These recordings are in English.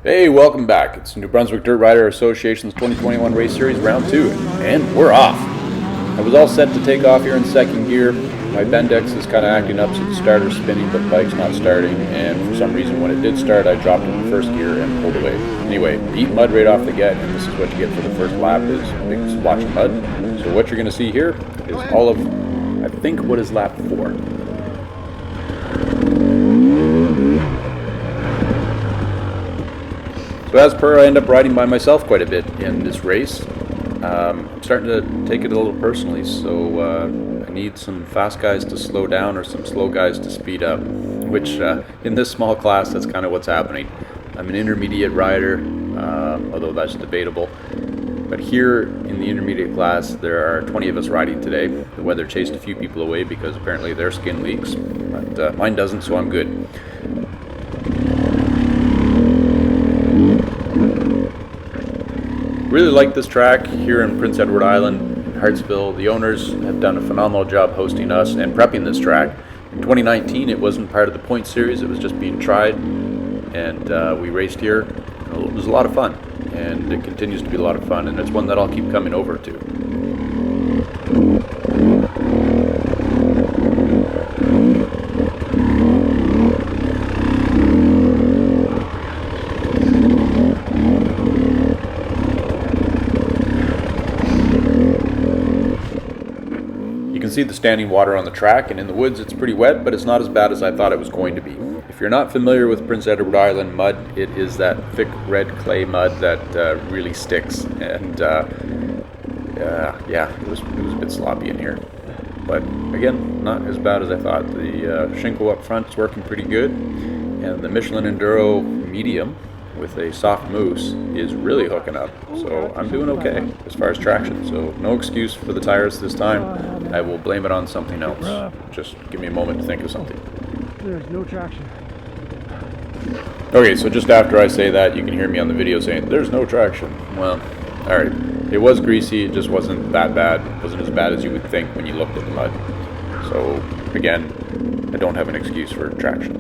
Hey, welcome back. It's New Brunswick Dirt Rider Association's 2021 Race Series Round 2, and we're off. I was all set to take off here in second gear. My Bendix is kind of acting up, so the starter's spinning, but the bike's not starting, and for some reason when it did start, I dropped in first gear and pulled away. Anyway, eat mud right off the get, and this is what you get for the first lap, is a big splotch of mud. So what you're going to see here is all of, I think, what is lap 4. So as per, I end up riding by myself quite a bit in this race. I'm starting to take it a little personally, so I need some fast guys to slow down or some slow guys to speed up, which in this small class, that's kind of what's happening. I'm an intermediate rider, although that's debatable. But here in the intermediate class, there are 20 of us riding today. The weather chased a few people away because apparently their skin leaks, but mine doesn't, so I'm good. Really like this track here in Prince Edward Island, Hartsville. The owners have done a phenomenal job hosting us and prepping this track. In 2019, it wasn't part of the point series, it was just being tried, and we raced here. It was a lot of fun, and it continues to be a lot of fun, and it's one that I'll keep coming over to. You can see the standing water on the track, and in the woods it's pretty wet, but it's not as bad as I thought it was going to be. If you're not familiar with Prince Edward Island mud, it is that thick red clay mud that really sticks, and yeah, it was a bit sloppy in here. But again, not as bad as I thought. The Shinko up front is working pretty good, and the Michelin Enduro medium with a soft mousse is really hooking up, so I'm doing okay as far as traction. So no excuse for the tires this time. I will blame it on something else. Just give me a moment to think of something. There's no traction. Okay, so just after I say that, you can hear me on the video saying there's no traction. Well, alright, it was greasy, it just wasn't that bad. It wasn't as bad as you would think when you looked at the mud. So again, I don't have an excuse for traction.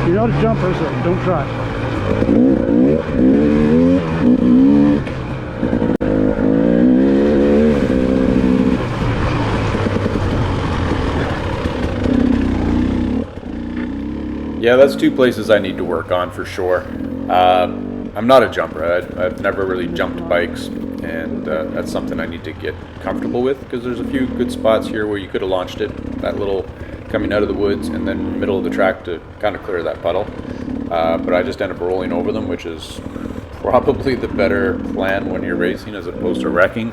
You're not a jumper, so don't try. Yeah, that's two places I need to work on for sure. I'm not a jumper. I've never really jumped bikes, and that's something I need to get comfortable with, because there's a few good spots here where you could have launched it, that little coming out of the woods and then middle of the track to kind of clear that puddle. But I just end up rolling over them, which is probably the better plan when you're racing as opposed to wrecking.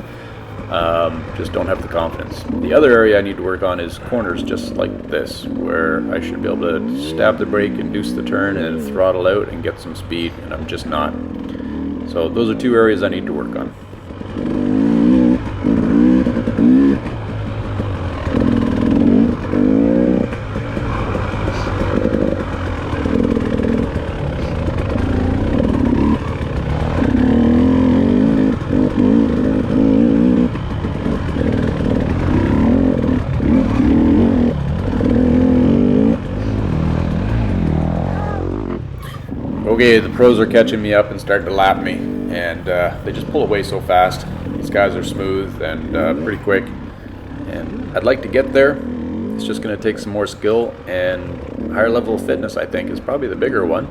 Just don't have the confidence. The other area I need to work on is corners just like this, where I should be able to stab the brake, induce the turn, and throttle out and get some speed, and I'm just not. So those are two areas I need to work on. Okay, the pros are catching me up and starting to lap me, and they just pull away so fast. These guys are smooth and pretty quick, and I'd like to get there. It's just going to take some more skill, and higher level of fitness, I think, is probably the bigger one.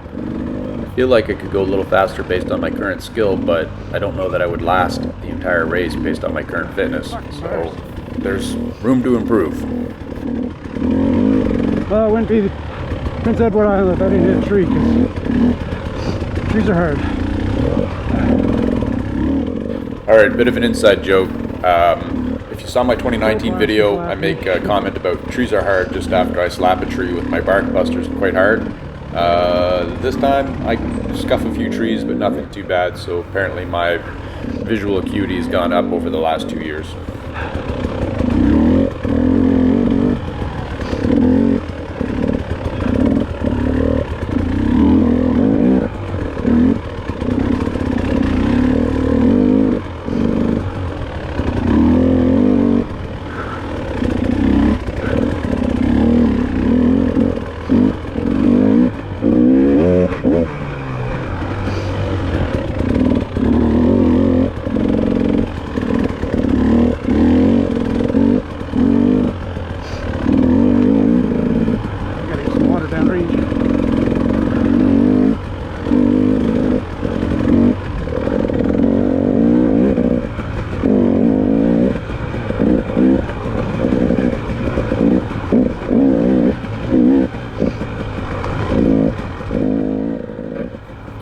I feel like I could go a little faster based on my current skill, but I don't know that I would last the entire race based on my current fitness, so there's room to improve. Well, it wouldn't be Prince Edward Island if I didn't hit a tree, because trees are hard. Alright, bit of an inside joke. If you saw my 2019 video, I make a comment about trees are hard just after I slap a tree with my bark busters quite hard. This time I scuff a few trees, but nothing too bad, so apparently my visual acuity has gone up over the last 2 years.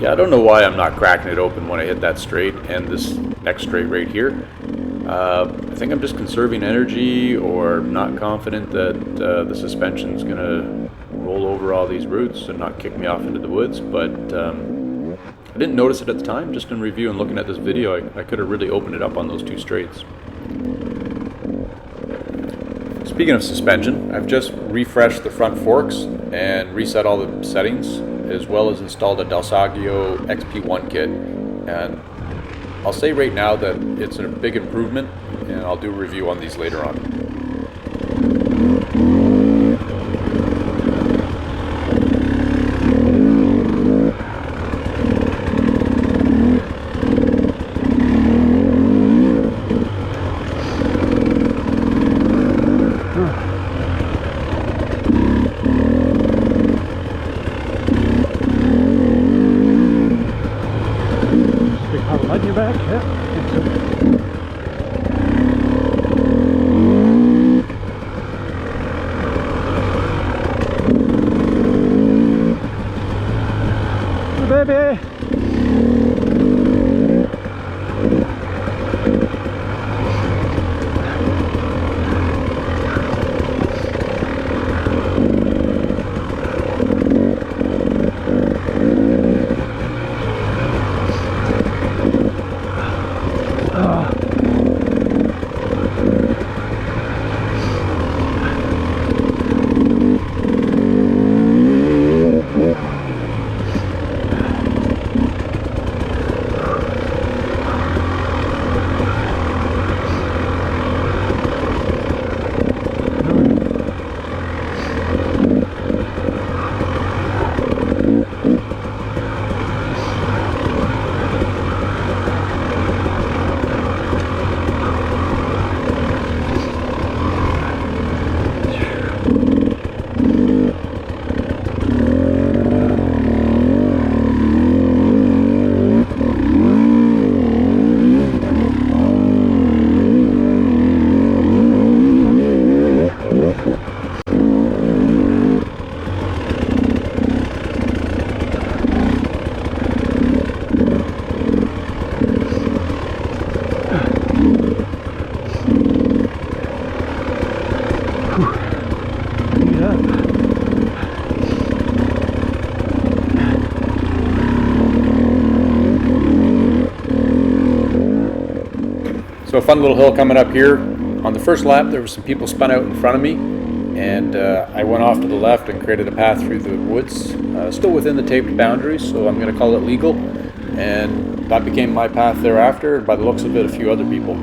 Yeah, I don't know why I'm not cracking it open when I hit that straight and this next straight right here. I think I'm just conserving energy or not confident that the suspension's going to roll over all these roots and not kick me off into the woods, but I didn't notice it at the time. Just in review and looking at this video, I could have really opened it up on those two straights. Speaking of suspension, I've just refreshed the front forks and reset all the settings, as well as installed a Dalsagio XP1 kit. And I'll say right now that it's a big improvement, and I'll do a review on these later on. Baby! So a fun little hill coming up here. On the first lap, there were some people spun out in front of me, and I went off to the left and created a path through the woods, still within the taped boundaries, so I'm going to call it legal. And that became my path thereafter, and by the looks of it, a few other people.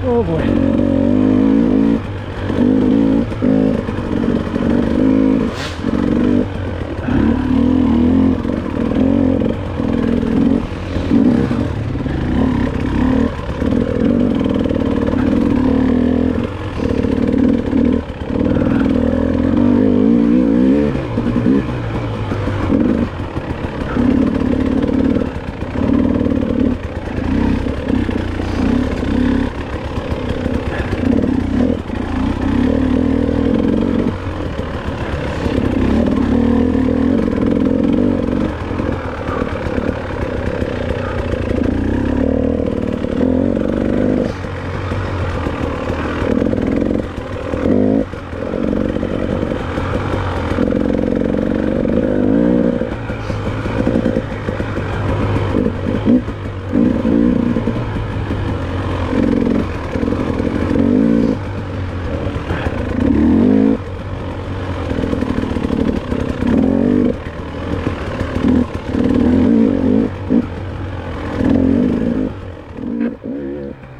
Oh boy.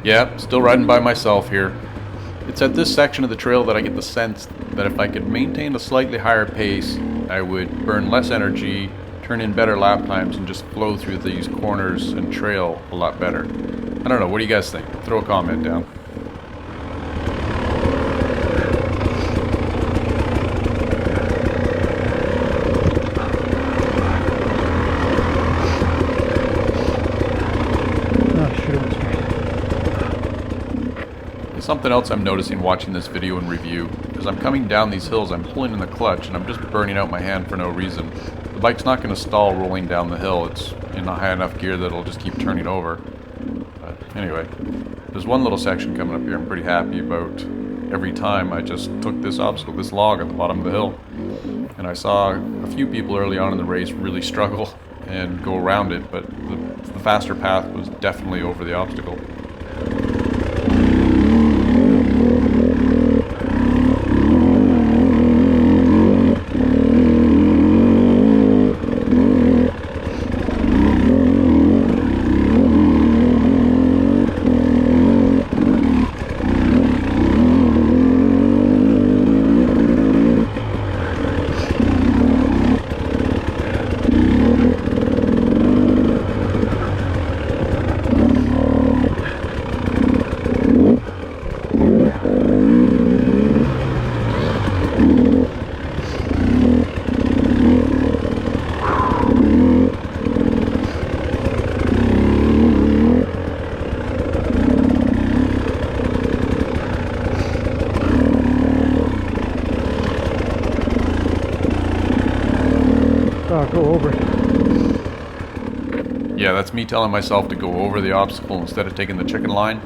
Yeah, still riding by myself here. It's at this section of the trail that I get the sense that if I could maintain a slightly higher pace, I would burn less energy, turn in better lap times, and just flow through these corners and trail a lot better. I don't know, what do you guys think? Throw a comment down. Something else I'm noticing watching this video and review, as I'm coming down these hills, I'm pulling in the clutch and I'm just burning out my hand for no reason. The bike's not going to stall rolling down the hill. It's in a high enough gear that it'll just keep turning over. But anyway, there's one little section coming up here I'm pretty happy about. Every time I just took this obstacle, this log at the bottom of the hill, and I saw a few people early on in the race really struggle and go around it, but the faster path was definitely over the obstacle. Go over it. Yeah, that's me telling myself to go over the obstacle instead of taking the chicken line.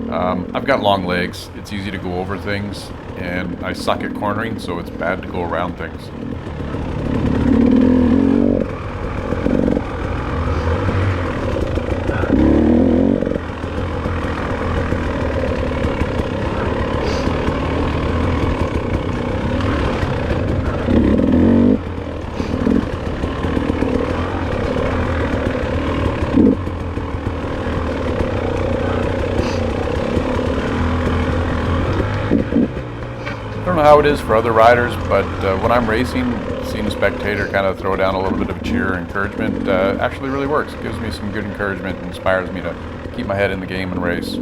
I've got long legs, it's easy to go over things, and I suck at cornering, so it's bad to go around things. I don't know how it is for other riders, but when I'm racing, seeing a spectator kind of throw down a little bit of cheer or encouragement actually really works. It gives me some good encouragement and inspires me to keep my head in the game and race.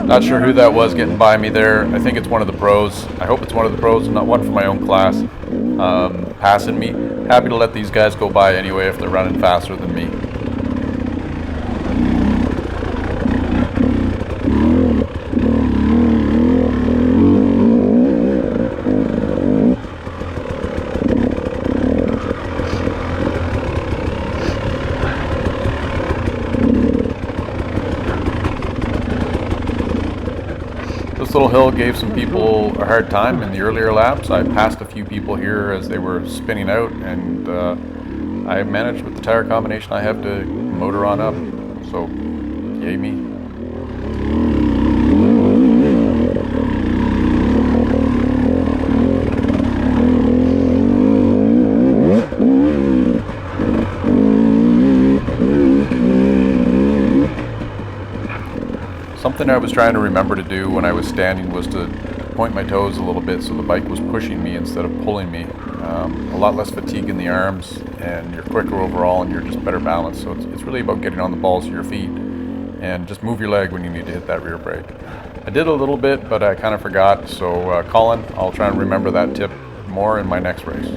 Not sure who that was getting by me there. I think it's one of the pros. I hope it's one of the pros, not one from my own class, passing me. Happy to let these guys go by anyway if they're running faster than me. This little hill gave some people a hard time in the earlier laps. I passed a few people here as they were spinning out, and I managed with the tire combination I have to motor on up, so yay me. Something I was trying to remember to do when I was standing was to point my toes a little bit so the bike was pushing me instead of pulling me. A lot less fatigue in the arms, and you're quicker overall, and you're just better balanced. So it's really about getting on the balls of your feet and just move your leg when you need to hit that rear brake. I did a little bit, but I kind of forgot. So Colin, I'll try and remember that tip more in my next race.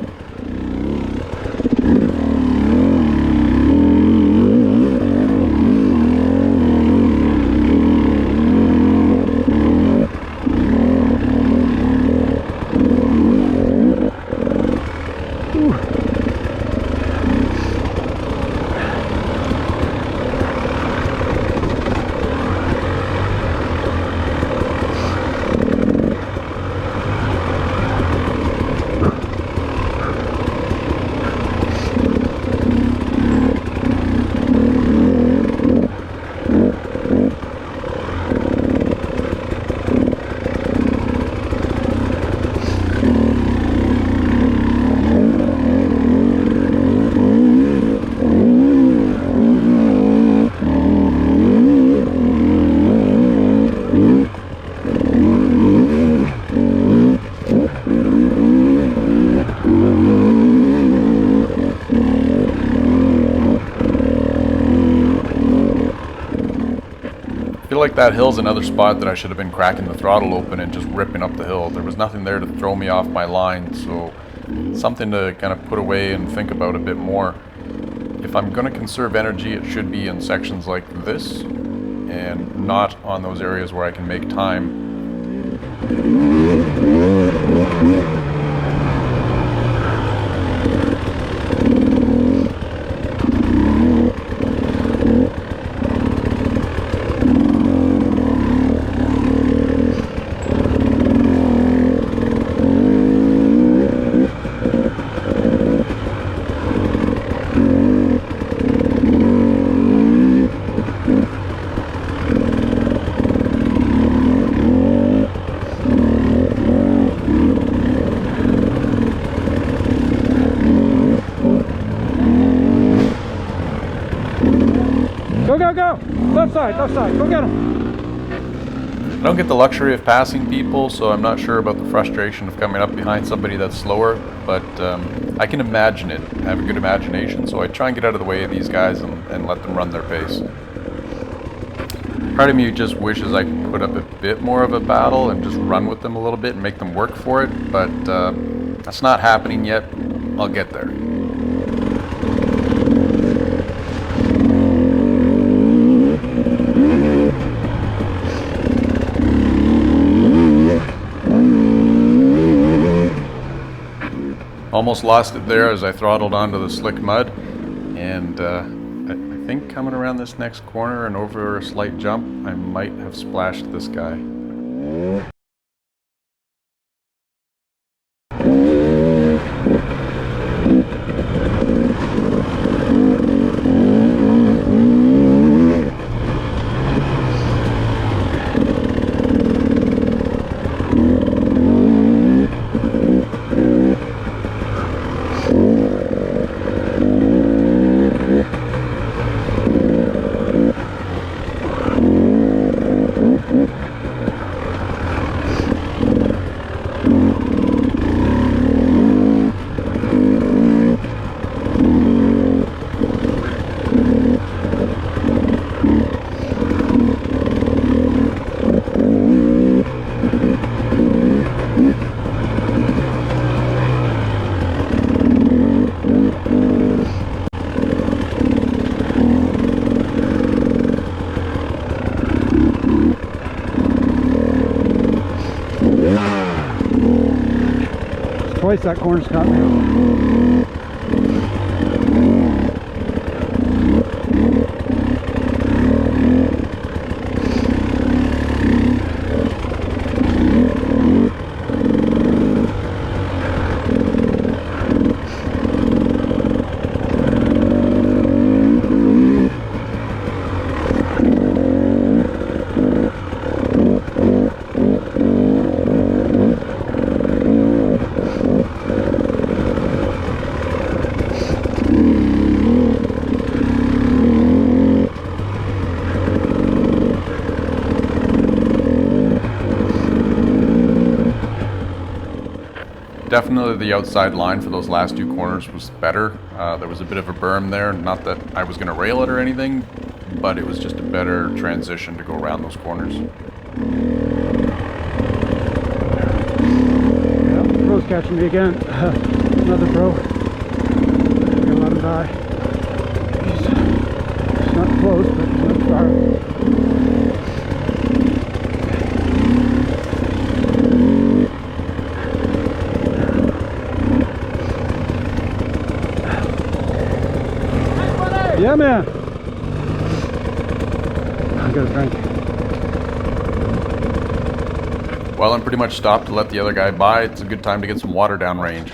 feel like that hill's another spot that I should have been cracking the throttle open and just ripping up the hill. There was nothing there to throw me off my line, so something to kind of put away and think about a bit more. If I'm going to conserve energy, it should be in sections like this and not on those areas where I can make time. Go! Left side, go get him! I don't get the luxury of passing people, so I'm not sure about the frustration of coming up behind somebody that's slower, but I can imagine it. I have a good imagination, so I try and get out of the way of these guys and let them run their pace. Part of me just wishes I could put up a bit more of a battle and just run with them a little bit and make them work for it, but that's not happening yet. I'll get there. Almost lost it there as I throttled onto the slick mud, and I think coming around this next corner and over a slight jump, I might have splashed this guy. Twice that corner's caught me. Definitely the outside line for those last two corners was better. There was a bit of a berm there, not that I was going to rail it or anything, but it was just a better transition to go around those corners. Yeah, the pro's catching me again. Another pro. I'm gonna let him die. He's not close, but he's not far. Yeah, man. I got a drink. While I'm pretty much stopped to let the other guy by, it's a good time to get some water down range.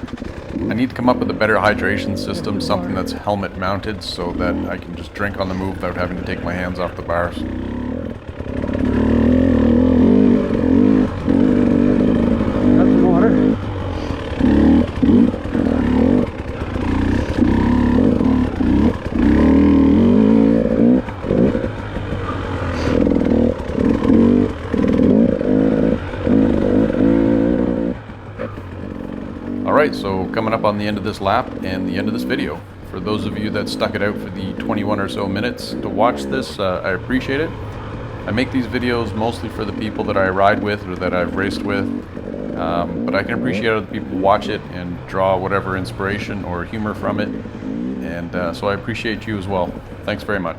I need to come up with a better hydration system, something that's helmet mounted, so that I can just drink on the move without having to take my hands off the bars. Got some water. Alright, so coming up on the end of this lap and the end of this video. For those of you that stuck it out for the 21 or so minutes to watch this, I appreciate it. I make these videos mostly for the people that I ride with or that I've raced with, but I can appreciate other people watch it and draw whatever inspiration or humor from it, and so I appreciate you as well. Thanks very much.